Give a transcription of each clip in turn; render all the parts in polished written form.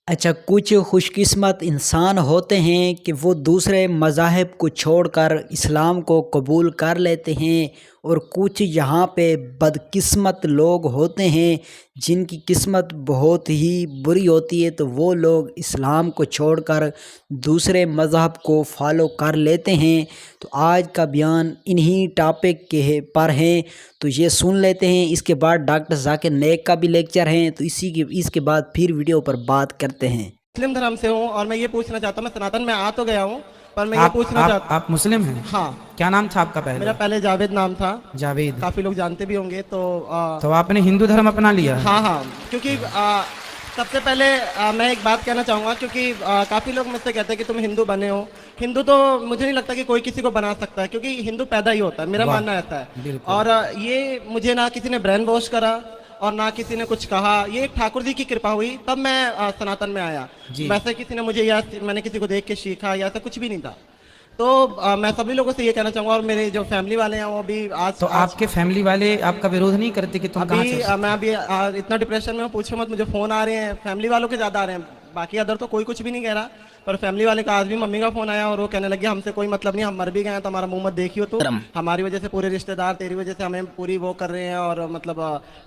अच्छा, कुछ खुशकिस्मत इंसान होते हैं कि वो दूसरे मज़ाहिब को छोड़कर इस्लाम को कबूल कर लेते हैं और कुछ यहाँ पे बदकिस्मत लोग होते हैं जिनकी किस्मत बहुत ही बुरी होती है, तो वो लोग इस्लाम को छोड़कर दूसरे मज़हब को फॉलो कर लेते हैं। तो आज का बयान इन्हीं टॉपिक के पर हैं, तो ये सुन लेते हैं। इसके बाद डॉक्टर ज़ाकिर नाइक का भी लेक्चर है, तो इसके बाद फिर वीडियो पर बात करते हैं। मुस्लिम धर्म से हूँ और मैं ये पूछना चाहता हूँ, मैं सनातन में आ तो गया हूँ पर मैं ये पूछना चाहता आप मुस्लिम हैं? हाँ। क्या नाम था आपका पहले? मेरा पहले जावेद नाम था। जावेद। काफी लोग जानते भी होंगे तो आपने हिंदू धर्म अपना लिया? हाँ हाँ, क्योंकि सबसे पहले मैं एक बात कहना चाहूँगा, क्योंकि काफ़ी लोग मुझसे कहते हैं कि तुम हिंदू बने हो। हिंदू तो मुझे नहीं लगता कि कोई किसी को बना सकता है, क्योंकि हिंदू पैदा ही होता है, मेरा मानना ऐसा है। और ये मुझे ना किसी ने ब्रेन वॉश करा और ना किसी ने कुछ कहा, ये ठाकुर जी की कृपा हुई तब मैं सनातन में आया। वैसे किसी ने मुझे या मैंने किसी को देख के सीखा या ऐसा कुछ भी नहीं था। तो मैं सभी लोगों से ये कहना चाहूँगा, और मेरे जो फैमिली वाले हैं वो भी आज। तो आपके फैमिली वाले आपका विरोध नहीं करते कि तुम कहाँ से? मैं अभी इतना डिप्रेशन में हूँ, पूछो मत। मुझे फोन आ रहे हैं फैमिली वालों के ज़्यादा आ रहे हैं, बाकी अदर तो कोई कुछ भी नहीं कह रहा, पर फैमिली वाले का आज भी मम्मी का फोन आया और वो कहने लगे हमसे कोई मतलब नहीं, हम मर भी गए हैं तो हमारा मुंह मत देखियो, तो हमारी वजह से पूरे रिश्तेदार तेरी वजह से हमें पूरी वो कर रहे हैं, और मतलब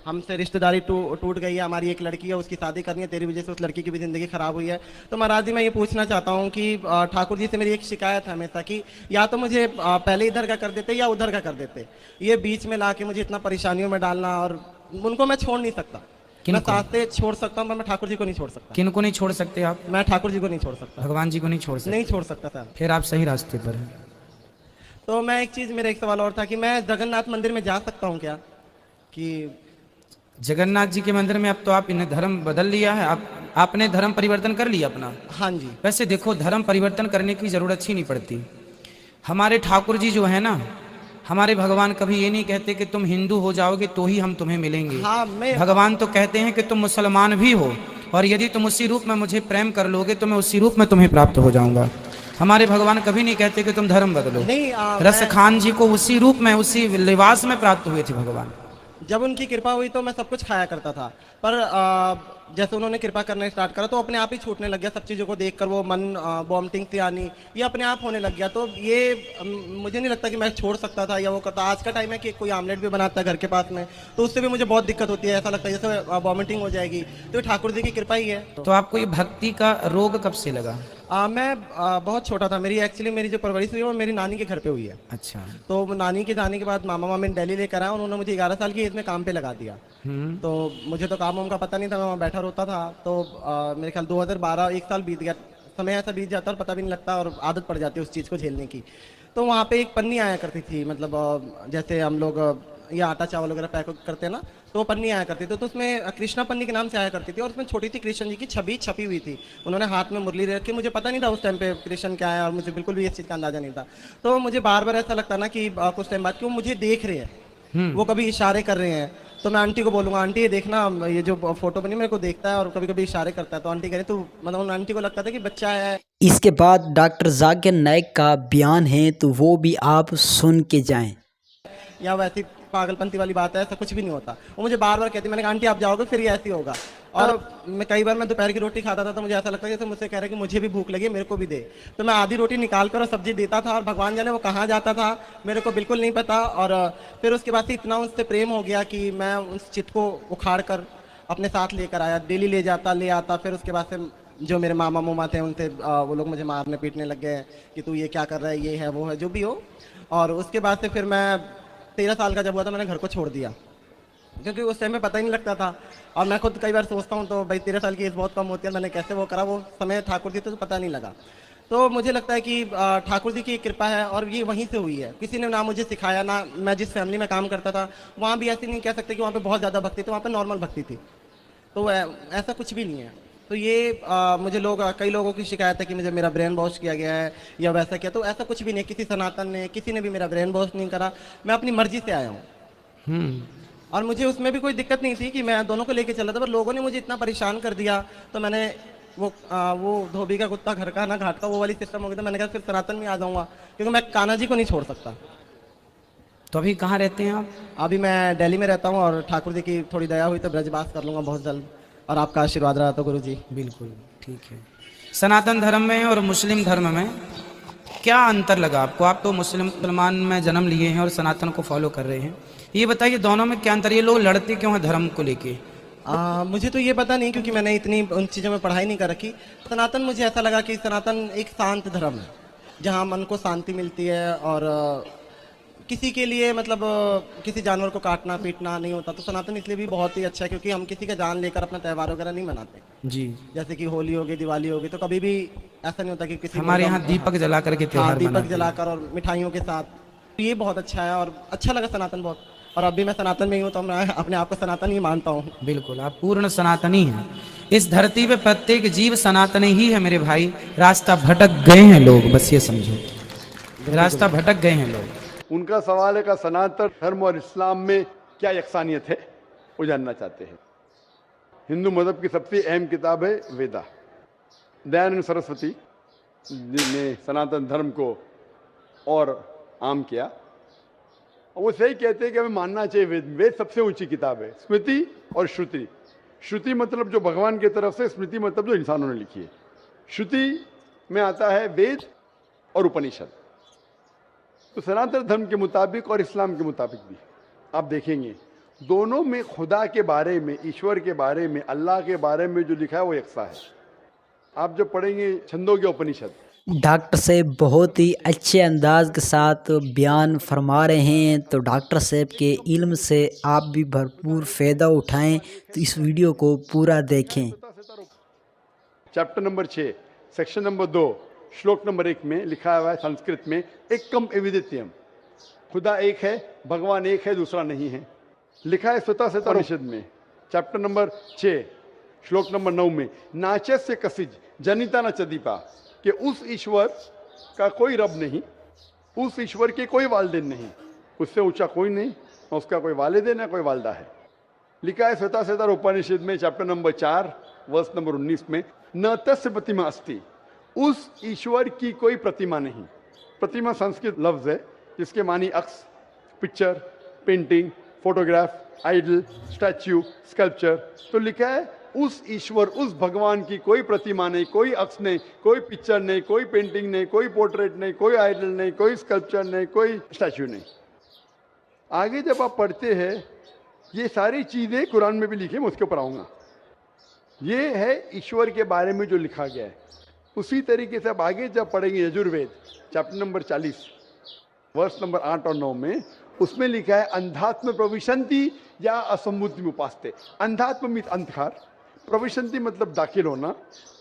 हमसे रिश्तेदारी टूट गई है। हमारी एक लड़की है, उसकी शादी करनी है, तेरी वजह से उस लड़की की भी जिंदगी खराब हुई है। तो महाराज जी, मैं ये पूछना चाहता हूँ कि ठाकुर जी से मेरी एक शिकायत है हमेशा कि या तो मुझे पहले इधर का कर देते या उधर का कर देते, ये बीच में ला के मुझे इतना परेशानियों में डालना, और उनको मैं छोड़ नहीं सकता। मैं साथे छोड़ सकता हूँ पर मैं ठाकुर जी को नहीं छोड़ सकता। किन को नहीं छोड़ सकते आप? मैं ठाकुर जी को नहीं छोड़ सकता, भगवान जी को नहीं छोड़ सकते? नहीं छोड़ सकता सर। फिर आप सही रास्ते पर हैं। तो मैं एक चीज, मेरा एक सवाल और था कि मैं जगन्नाथ मंदिर में जा सकता हूँ क्या? कि जगन्नाथ जी के मंदिर में अब तो आपने धर्म बदल लिया है, आपने धर्म परिवर्तन कर लिया अपना। हाँ जी। वैसे देखो, धर्म परिवर्तन करने की जरूरत ही नहीं पड़ती। हमारे ठाकुर जी जो है ना, हमारे भगवान कभी ये नहीं कहते कि तुम हिंदू हो जाओगे तो ही हम तुम्हें मिलेंगे। हाँ, भगवान तो कहते हैं कि तुम मुसलमान भी हो और यदि तुम उसी रूप में मुझे प्रेम कर लोगे तो मैं उसी रूप में तुम्हें प्राप्त हो जाऊंगा। हमारे भगवान कभी नहीं कहते कि तुम धर्म बदलो। नहीं, रस खान जी को उसी रूप में, उसी लिबास में प्राप्त हुए थे भगवान। जब उनकी कृपा हुई तो मैं सब कुछ खाया करता था, पर जैसे उन्होंने कृपा करना स्टार्ट करा तो अपने आप ही छूटने लग गया। सब चीज़ों को देखकर वो मन वॉमिटिंग थी आनी, ये अपने आप होने लग गया। तो ये मुझे नहीं लगता कि मैं छोड़ सकता था या वो करता। आज का टाइम है कि कोई आमलेट भी बनाता है घर के पास में तो उससे भी मुझे बहुत दिक्कत होती है, ऐसा लगता है जैसे वॉमिटिंग हो जाएगी। तो ठाकुर जी की कृपा ही है। तो आपको ये भक्ति का रोग कब से लगा? मैं बहुत छोटा था। मेरी जो परवरिश हुई है वो मेरी नानी के घर पे हुई है। अच्छा। तो नानी के जाने के बाद मामा मामी दिल्ली लेकर आया, उन्होंने मुझे 11 साल की एज में काम पे लगा दिया। तो मुझे तो काम वाम का पता नहीं था, मैं वहाँ बैठा रोता था। तो मेरे ख्याल 2012 एक साल बीत गया, समय ऐसा बीत जाता और पता भी नहीं लगता और आदत पड़ जाती है उस चीज़ को झेलने की। तो वहाँ पे एक पन्नी आया करती थी, मतलब जैसे हम लोग या आटा चावल वगैरह पैक करते हैं ना, तो वो पन्नी आया करती थी। तो उसमें कृष्णा पन्नी के नाम से आया करती थी और उसमें छोटी सी कृष्ण जी की छवि छपी हुई थी। उन्होंने हाथ में मुरली रखी, मुझे पता नहीं था उस टाइम पे कृष्ण क्या है और मुझे बिल्कुल भी इस चीज़ का अंदाजा नहीं था। तो मुझे बार बार ऐसा लगता ना कि कुछ टाइम बाद कि वो मुझे देख रहे हैं, वो कभी इशारे कर रहे हैं। तो मैं आंटी को बोलूँगा, आंटी ये देखना, ये जो फोटो बनी मेरे को देखता है और कभी कभी इशारे करता है। तो आंटी कह रही, तो मतलब आंटी को लगता था कि बच्चा है। इसके बाद डॉक्टर ज़ाकिर नाइक का बयान है, तो वो भी आप सुन के जाएं। या वैसी पागलपंती वाली बात है, ऐसा कुछ भी नहीं होता। वो मुझे बार बार कहती, मैंने कहा आंटी आप जाओगे फिर ये ऐसी होगा। और मैं कई बार दोपहर की रोटी खाता था तो मुझे ऐसा लगता है जैसे मुझसे कह रहे कि मुझे भी भूख लगी, मेरे को भी दे। तो मैं आधी रोटी निकाल कर और सब्जी देता था और भगवान जाने वो कहाँ जाता था मेरे को बिल्कुल नहीं पता। और फिर उसके बाद से इतना उससे प्रेम हो गया कि मैं उस चित को उखाड़ कर अपने साथ लेकर आया, डेली ले आता। फिर उसके बाद से जो मेरे मामा मोमा थे उनसे वो लोग मुझे मारने पीटने लग गए कि तू ये क्या कर रहा है, ये है वो है, जो भी हो। और उसके बाद से फिर मैं 13 साल का जब हुआ था मैंने घर को छोड़ दिया, क्योंकि उस टाइम में पता ही नहीं लगता था। और मैं खुद कई बार सोचता हूँ तो भाई 13 साल की एज बहुत कम होती है, मैंने कैसे वो करा, वो समय ठाकुर जी तो पता नहीं लगा। तो मुझे लगता है कि ठाकुर जी की कृपा है और ये वहीं से हुई है। किसी ने ना मुझे सिखाया, ना मैं जिस फैमिली में काम करता था वहाँ भी ऐसे नहीं कह सकते कि वहाँ पे बहुत ज़्यादा भक्ति थी, वहाँ पे नॉर्मल भक्ति थी। तो ऐसा कुछ भी नहीं है। तो ये मुझे कई लोगों की शिकायत है कि मुझे मेरा ब्रेन वॉश किया गया है या वैसा किया, तो ऐसा कुछ भी नहीं। किसी सनातन ने, किसी ने भी मेरा ब्रेन वॉश नहीं करा, मैं अपनी मर्जी से आया हूँ। और मुझे उसमें भी कोई दिक्कत नहीं थी कि मैं दोनों को लेके चला था, पर लोगों ने मुझे इतना परेशान कर दिया तो मैंने वो धोबी का कुत्ता घर का ना घाट का, वो वाली सिस्टम हो गया। तो मैंने कहा फिर सनातन में आ जाऊँगा, क्योंकि मैं कान्हा जी को नहीं छोड़ सकता। तो अभी कहाँ रहते हैं आप? अभी मैं दिल्ली में रहता हूँ और ठाकुर जी की थोड़ी दया हुई तो ब्रजवास कर लूँगा बहुत जल्द। और आपका आशीर्वाद रहा तो गुरुजी। बिल्कुल ठीक है। सनातन धर्म में और मुस्लिम धर्म में क्या अंतर लगा आपको? आप तो मुसलमान में जन्म लिए हैं और सनातन को फॉलो कर रहे हैं, ये बताइए दोनों में क्या अंतर? ये लोग लड़ते क्यों हैं धर्म को लेके? मुझे तो ये पता नहीं, क्योंकि मैंने इतनी उन चीज़ों में पढ़ाई नहीं कर रखी। सनातन मुझे ऐसा लगा कि सनातन एक शांत धर्म है, जहाँ मन को शांति मिलती है और किसी के लिए मतलब किसी जानवर को काटना पीटना नहीं होता। तो सनातन इसलिए भी बहुत ही अच्छा है क्योंकि हम किसी का जान लेकर अपना त्यौहार वगैरह नहीं मनाते। जी, जैसे कि होली होगी, दिवाली होगी, तो कभी भी ऐसा नहीं होता कि किसी हमारे यहाँ दीपक जला करके त्योहार दीपक मनाते हैं। जलाकर और मिठाइयों के साथ। तो ये बहुत अच्छा है और अच्छा लगा सनातन बहुत। और अभी मैं सनातन में ही हूँ, तो मैं अपने आप को सनातन ही मानता हूँ। बिल्कुल, आप पूर्ण सनातनी हैं। इस धरती पे प्रत्येक जीव सनातनी ही है मेरे भाई। रास्ता भटक गए हैं लोग, बस ये समझो, रास्ता भटक गए हैं लोग। उनका सवाल है कि सनातन धर्म और इस्लाम में क्या यकसानियत है, वो जानना चाहते हैं। हिंदू मजहब की सबसे अहम किताब है वेदा। दयानंद सरस्वती ने सनातन धर्म को और आम किया, और वो सही कहते हैं कि हमें मानना चाहिए वेद। वेद सबसे ऊंची किताब है। स्मृति और श्रुति। श्रुति मतलब जो भगवान की तरफ से, स्मृति मतलब जो इंसानों ने लिखी है। श्रुति में आता है वेद और उपनिषद। तो सनातन धर्म के मुताबिक और इस्लाम के मुताबिक भी आप देखेंगे दोनों में खुदा के बारे में, ईश्वर के बारे में, अल्लाह के बारे में जो लिखा है वो यकसा है। आप जब पढ़ेंगे छंदोग्य उपनिषद, डॉक्टर साहब बहुत ही अच्छे अंदाज के साथ बयान फरमा रहे हैं, तो डॉक्टर साहब के इल्म से आप भी भरपूर फ़ायदा उठाएं, तो इस वीडियो को पूरा देखें। चैप्टर नंबर 6 सेक्शन नंबर 2 श्लोक नंबर 1 में लिखा हुआ है संस्कृत में, एकम एविदित्यम, खुदा एक है, भगवान एक है, दूसरा नहीं है। लिखा है स्वतः उपनिषद में चैप्टर नंबर 6 श्लोक नंबर 9 में, नाचस्य कसिज जनिता न चदीपा, कि उस ईश्वर का कोई रब नहीं, उस ईश्वर के कोई वालिदैन नहीं, उससे ऊंचा कोई नहीं, और उसका कोई वालिदैन है, कोई वालदा है। लिखा है श्वेता उपनिषद में चैप्टर नंबर 4 वर्स नंबर 19 में, न तस्य प्रतिमा अस्ति, उस ईश्वर की कोई प्रतिमा नहीं। प्रतिमा संस्कृत लफ्ज है जिसके मानी अक्स, picture, painting, photograph, idol, statue, sculpture. तो लिखा है उस ईश्वर, उस भगवान की कोई प्रतिमा नहीं, कोई अक्स नहीं, कोई पिक्चर नहीं, कोई पेंटिंग नहीं, कोई पोर्ट्रेट नहीं, कोई आइडल नहीं, कोई स्कल्पचर नहीं, कोई स्टैच्यू नहीं। आगे जब आप पढ़ते हैं ये सारी चीजें कुरान में भी लिखी, मैं उसके ऊपर आऊंगा। ये है ईश्वर के बारे में जो लिखा गया है। उसी तरीके से आप आगे जब पढ़ेंगे यजुर्वेद चैप्टर नंबर 40 वर्ष नंबर 8 और 9 में, उसमें लिखा है अंधात्म प्रविशंति या असम्मुति उपास्ते। अंधात्म मीन्स अंधकार, प्रविशंति मतलब दाखिल होना,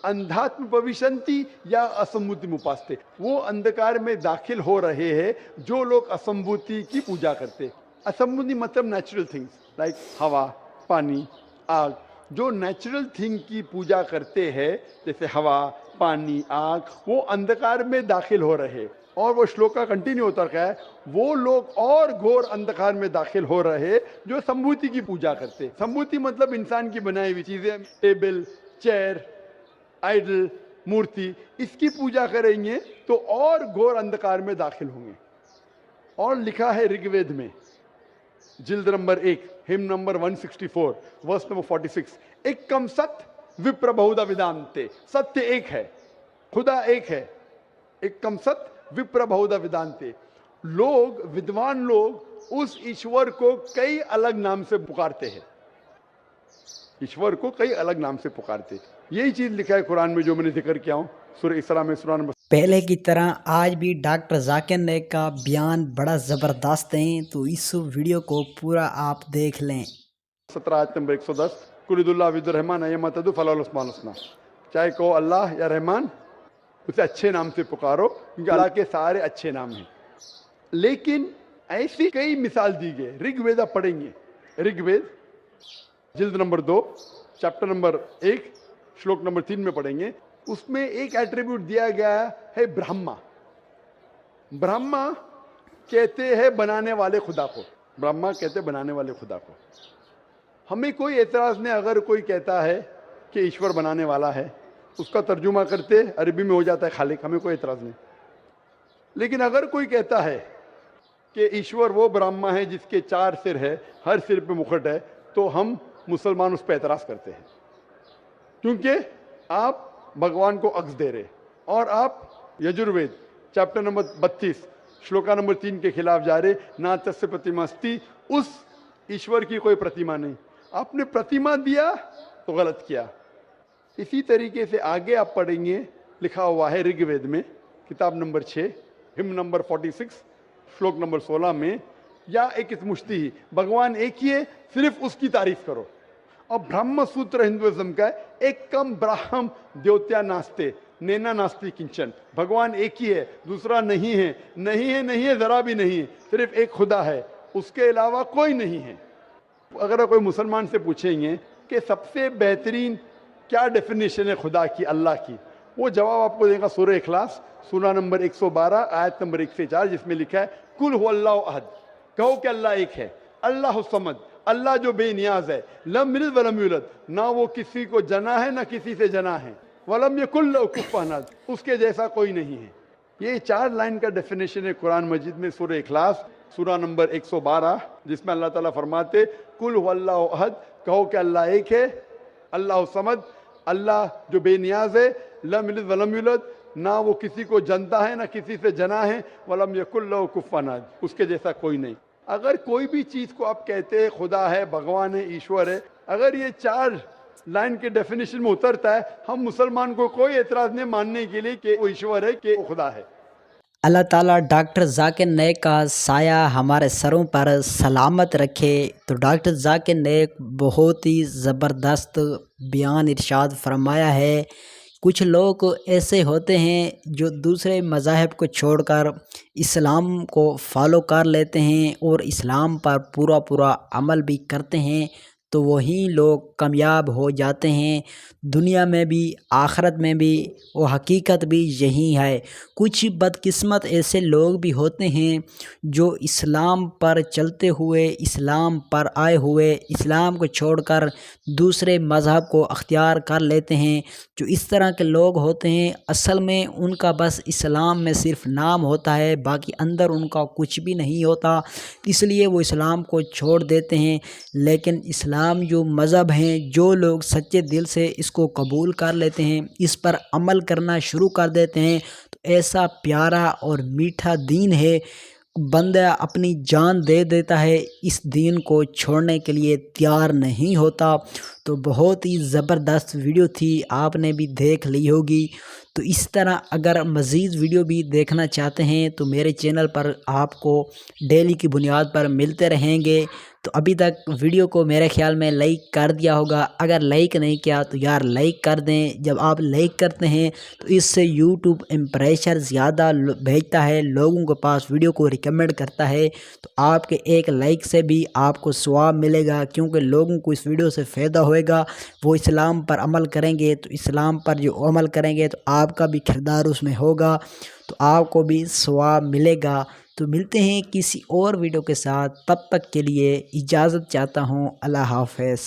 अंधात्म प्रविशंति या असम्मुति उपास्ते, वो अंधकार में दाखिल हो रहे हैं जो लोग असम्भूति की पूजा करते। असम्भूति मतलब नेचुरल थिंग्स लाइक हवा, पानी, आग, जो नेचुरल थिंग की पूजा करते हैं जैसे हवा, पानी, आग, वो अंधकार में दाखिल हो रहे। और वो श्लोक का कंटिन्यू होता है, वो लोग और घोर अंधकार में दाखिल हो रहे जो संभूति की पूजा करते। संभूति मतलब इंसान की बनाई हुई चीजें, टेबल, चेयर, आइडल, मूर्ति, इसकी पूजा करेंगे तो और घोर अंधकार में दाखिल होंगे। और लिखा है ऋग्वेद में जिल्द number 1 hymn number 164 verse number 46, एकम सत्य विप्र बहुधा विदांते, सत्य एक है, खुदा एक है, एकम सत्य विप्र बहुधा विदांते। लोग, विद्वान लोग उस ईश्वर को कई अलग नाम से पुकारते हैं, ईश्वर को कई अलग नाम से पुकारते। यही चीज लिखा है कुरान में जो मैंने जिक्र किया हूं सूरह इसरा में, सूरह नंबर। पहले की तरह आज भी डॉक्टर जाकिर नाइक का बयान बड़ा ज़बरदस्त है, तो इस वीडियो को पूरा आप देख लें। 17 आयत नंबर 110, कुलिदुल्लाह विदुर्रहमान अयमतदु फलाल उस्मान उस्ना, चाहे को अल्लाह या रहमान, उसे अच्छे नाम से पुकारो क्योंकि अल्लाह के सारे अच्छे नाम हैं। लेकिन ऐसी कई मिसाल दी गई। ऋग्वेद आप पढ़ेंगे, ऋग्वेद जिल्द नंबर 2 चैप्टर नंबर 1 श्लोक नंबर 3 में पढ़ेंगे, उसमें एक एट्रीब्यूट दिया गया है ब्रह्मा। ब्रह्मा कहते हैं बनाने वाले खुदा को, ब्रह्मा कहते हैं बनाने वाले खुदा को। हमें कोई एतराज नहीं अगर कोई कहता है कि ईश्वर बनाने वाला है, उसका तर्जुमा करते अरबी में हो जाता है खालिक, हमें कोई एतराज नहीं। लेकिन अगर कोई कहता है कि ईश्वर वो ब्रह्मा है जिसके 4 सिर है, हर सिर पे मुकुट है, तो हम मुसलमान उस पर एतराज करते हैं। क्योंकि आप भगवान को अक्स दे रहे और आप Yajurveda chapter number 32 shloka number 3 के खिलाफ जा रहे। ना तस्य प्रतिमास्ति, उस ईश्वर की कोई प्रतिमा नहीं, आपने प्रतिमा दिया तो गलत किया। इसी तरीके से आगे आप पढ़ेंगे, लिखा हुआ है ऋग्वेद में किताब नंबर 6 हिम नंबर 46 श्लोक नंबर 16 में, या एक मुश्ती ही, भगवान एक ही है, सिर्फ उसकी तारीफ करो। और ब्रह्म सूत्र हिंदुइज्म का है, एक कम ब्राह्म द्योत्या नास्ते नैना नास्ति किंचन, भगवान एक ही है, दूसरा नहीं है, नहीं है, नहीं है, जरा भी नहीं है, सिर्फ एक खुदा है, उसके अलावा कोई नहीं है। अगर कोई मुसलमान से पूछेंगे कि सबसे बेहतरीन क्या डेफिनेशन है खुदा की, अल्लाह की, वो जवाब आपको देगा सूरह इखलास सूरा नंबर 112 आयत नंबर 1 से 4, जिसमें लिखा है कुल हुवल्लाहु अहद, कहो कि अल्लाह एक है, अल्लाह समद, अल्लाह जो बेनियाज है, लम यलिद वलम यूलद, ना वो किसी को जना है ना किसी से जना है, वलम यकुल लहू कुफुवन अहद, उसके जैसा कोई नहीं है। ये 4 लाइन का डेफिनेशन है कुरान मजीद में सूरह इखलास सूरा नंबर 112, जिसमें अल्लाह ताला फरमाते कुल हुवल्लाहु अहद, कहो कि अल्लाह एक है, अल्लाह समद, अल्लाह जो बेनियाज है, लम यलिद वलम यूलद, ना वो किसी को जनता है ना किसी से जना है, वलम यकुल लहू कुफुवन अहद, उसके जैसा कोई नहीं। अगर कोई भी चीज को आप कहते हैं खुदा है, भगवान है, ईश्वर है, अगर ये 4 लाइन के डेफिनेशन में उतरता है, हम मुसलमान को कोई एतराज नहीं मानने के लिए कि वो ईश्वर है, कि वो खुदा है। अल्लाह ताला डॉक्टर जाकिर नाइक का साया हमारे सरों पर सलामत रखे। तो डॉक्टर जाकिर नाइक बहुत ही ज़बरदस्त बयान इरशाद फरमाया है। कुछ लोग ऐसे होते हैं जो दूसरे मज़ाहब को छोड़कर इस्लाम को फॉलो कर लेते हैं और इस्लाम पर पूरा पूरा अमल भी करते हैं, तो वही लोग कामयाब हो जाते हैं दुनिया में भी आखिरत में भी। वो हकीकत भी यही है। कुछ बदकिस्मत ऐसे लोग भी होते हैं जो इस्लाम पर चलते हुए, इस्लाम पर आए हुए, इस्लाम को छोड़कर दूसरे मज़हब को अख्तियार कर लेते हैं। जो इस तरह के लोग होते हैं, असल में उनका बस इस्लाम में सिर्फ नाम होता है, बाकी अंदर उनका कुछ भी नहीं होता, इसलिए वो इस्लाम को छोड़ देते हैं। लेकिन इस्लाम जो मज़हब हैं, जो लोग सच्चे दिल से इसको कबूल कर लेते हैं, इस पर अमल करना शुरू कर देते हैं, तो ऐसा प्यारा और मीठा दीन है, बंदा अपनी जान दे देता है, इस दीन को छोड़ने के लिए तैयार नहीं होता। तो बहुत ही ज़बरदस्त वीडियो थी, आपने भी देख ली होगी। तो इस तरह अगर मज़ीद वीडियो भी देखना चाहते हैं तो मेरे चैनल पर आपको डेली की बुनियाद पर मिलते रहेंगे। तो अभी तक वीडियो को मेरे ख्याल में लाइक कर दिया होगा, अगर लाइक नहीं किया तो यार लाइक कर दें। जब आप लाइक करते हैं तो इससे यूट्यूब इम्प्रेशन ज़्यादा भेजता है, लोगों के पास वीडियो को रिकमेंड करता है। तो आपके एक लाइक से भी आपको सवाब मिलेगा, क्योंकि लोगों को इस वीडियो से फ़ायदा होएगा। वो इस्लाम पर अमल करेंगे, तो इस्लाम पर जो अमल करेंगे तो आपका भी किरदार उसमें होगा, तो आपको भी सवाब मिलेगा। तो मिलते हैं किसी और वीडियो के साथ, तब तक के लिए इजाज़त चाहता हूँ। अल्लाह हाफ़िज़।